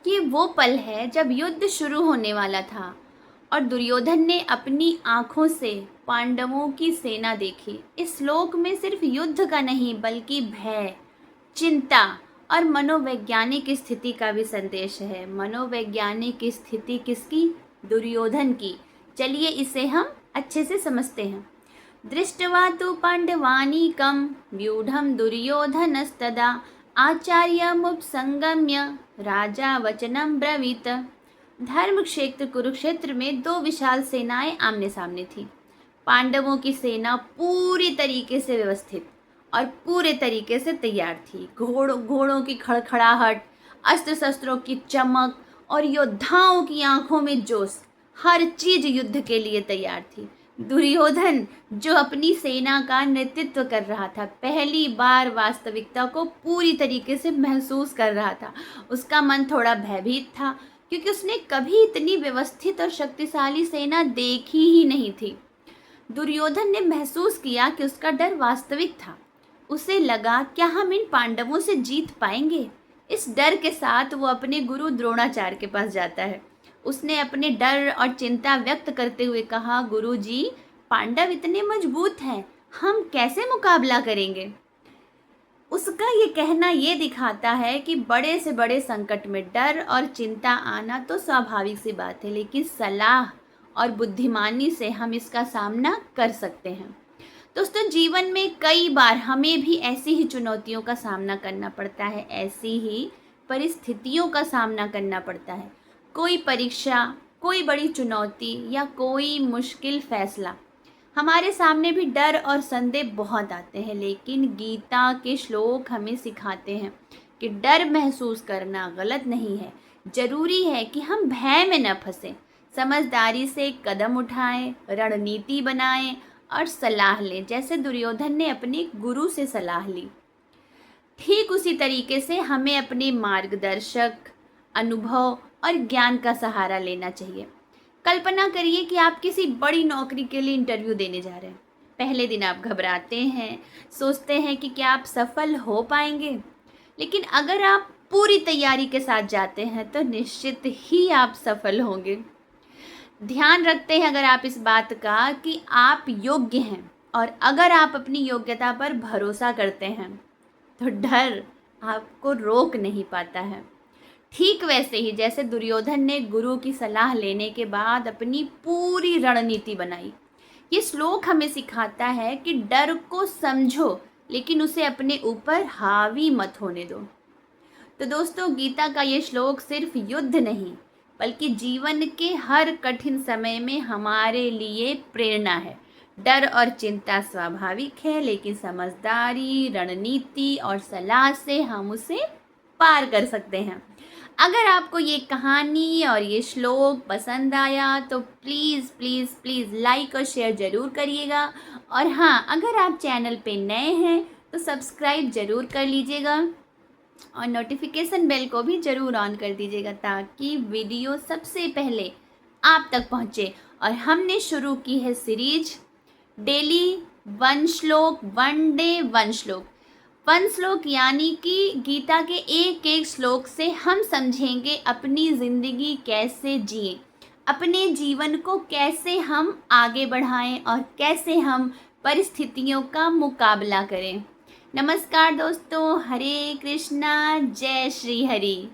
कि वो पल है जब युद्ध शुरू होने वाला था और दुर्योधन ने अपनी आंखों से पांडवों की सेना देखी। इस श्लोक में सिर्फ युद्ध का नहीं बल्कि भय, चिंता और मनोवैज्ञानिक स्थिति का भी संदेश है। मनोवैज्ञानिक स्थिति किसकी? दुर्योधन की। चलिए इसे हम अच्छे से समझते हैं। दृष्ट्वा तु पाण्डवानीकं व्यूढं दुर्योधनस्तदा आचार्यमुपसंगम्य राजा वचनं ब्रवीत। धर्म क्षेत्र कुरुक्षेत्र में दो विशाल सेनाएं आमने सामने थी। पांडवों की सेना पूरी तरीके से व्यवस्थित और पूरे तरीके से तैयार थी। घोड़ों की खड़खड़ाहट, अस्त्र शस्त्रों की चमक और योद्धाओं की आंखों में जोश, हर चीज युद्ध के लिए तैयार थी। दुर्योधन जो अपनी सेना का नेतृत्व कर रहा था, पहली बार वास्तविकता को पूरी तरीके से महसूस कर रहा था। उसका मन थोड़ा भयभीत था क्योंकि उसने कभी इतनी व्यवस्थित और शक्तिशाली सेना देखी ही नहीं थी। दुर्योधन ने महसूस किया कि उसका डर वास्तविक था। उसे लगा, क्या हम इन पांडवों से जीत पाएंगे? इस डर के साथ वो अपने गुरु द्रोणाचार्य के पास जाता है। उसने अपने डर और चिंता व्यक्त करते हुए कहा, गुरु जी, पांडव इतने मजबूत हैं, हम कैसे मुकाबला करेंगे? उसका ये कहना ये दिखाता है कि बड़े से बड़े संकट में डर और चिंता आना तो स्वाभाविक सी बात है, लेकिन सलाह और बुद्धिमानी से हम इसका सामना कर सकते हैं। दोस्तों, जीवन में कई बार हमें भी ऐसी ही चुनौतियों का सामना करना पड़ता है, ऐसी ही परिस्थितियों का सामना करना पड़ता है। कोई परीक्षा, कोई बड़ी चुनौती या कोई मुश्किल फैसला, हमारे सामने भी डर और संदेह बहुत आते हैं, लेकिन गीता के श्लोक हमें सिखाते हैं कि डर महसूस करना गलत नहीं है। जरूरी है कि हम भय में न फंसें, समझदारी से कदम उठाएं, रणनीति बनाएं और सलाह लें, जैसे दुर्योधन ने अपने गुरु से सलाह ली। ठीक उसी तरीके से हमें अपने मार्गदर्शक, अनुभव और ज्ञान का सहारा लेना चाहिए। कल्पना करिए कि आप किसी बड़ी नौकरी के लिए इंटरव्यू देने जा रहे हैं। पहले दिन आप घबराते हैं, सोचते हैं कि क्या आप सफल हो पाएंगे, लेकिन अगर आप पूरी तैयारी के साथ जाते हैं तो निश्चित ही आप सफल होंगे। ध्यान रखते हैं अगर आप इस बात का कि आप योग्य हैं, और अगर आप अपनी योग्यता पर भरोसा करते हैं तो डर आपको रोक नहीं पाता है। ठीक वैसे ही जैसे दुर्योधन ने गुरु की सलाह लेने के बाद अपनी पूरी रणनीति बनाई। ये श्लोक हमें सिखाता है कि डर को समझो, लेकिन उसे अपने ऊपर हावी मत होने दो। तो दोस्तों, गीता का ये श्लोक सिर्फ युद्ध नहीं बल्कि जीवन के हर कठिन समय में हमारे लिए प्रेरणा है। डर और चिंता स्वाभाविक है, लेकिन समझदारी, रणनीति और सलाह से हम उसे पार कर सकते हैं। अगर आपको ये कहानी और ये श्लोक पसंद आया तो प्लीज़ प्लीज़ प्लीज़ लाइक और शेयर ज़रूर करिएगा। और हाँ, अगर आप चैनल पे नए हैं तो सब्सक्राइब ज़रूर कर लीजिएगा और नोटिफिकेशन बेल को भी ज़रूर ऑन कर दीजिएगा, ताकि वीडियो सबसे पहले आप तक पहुँचे। और हमने शुरू की है सीरीज डेली 1 श्लोक, 1 डे 1 श्लोक। 1 श्लोक यानी कि गीता के एक एक श्लोक से हम समझेंगे अपनी ज़िंदगी कैसे जिएं, अपने जीवन को कैसे हम आगे बढ़ाएं और कैसे हम परिस्थितियों का मुकाबला करें। नमस्कार दोस्तों, हरे कृष्णा, जय श्री हरि।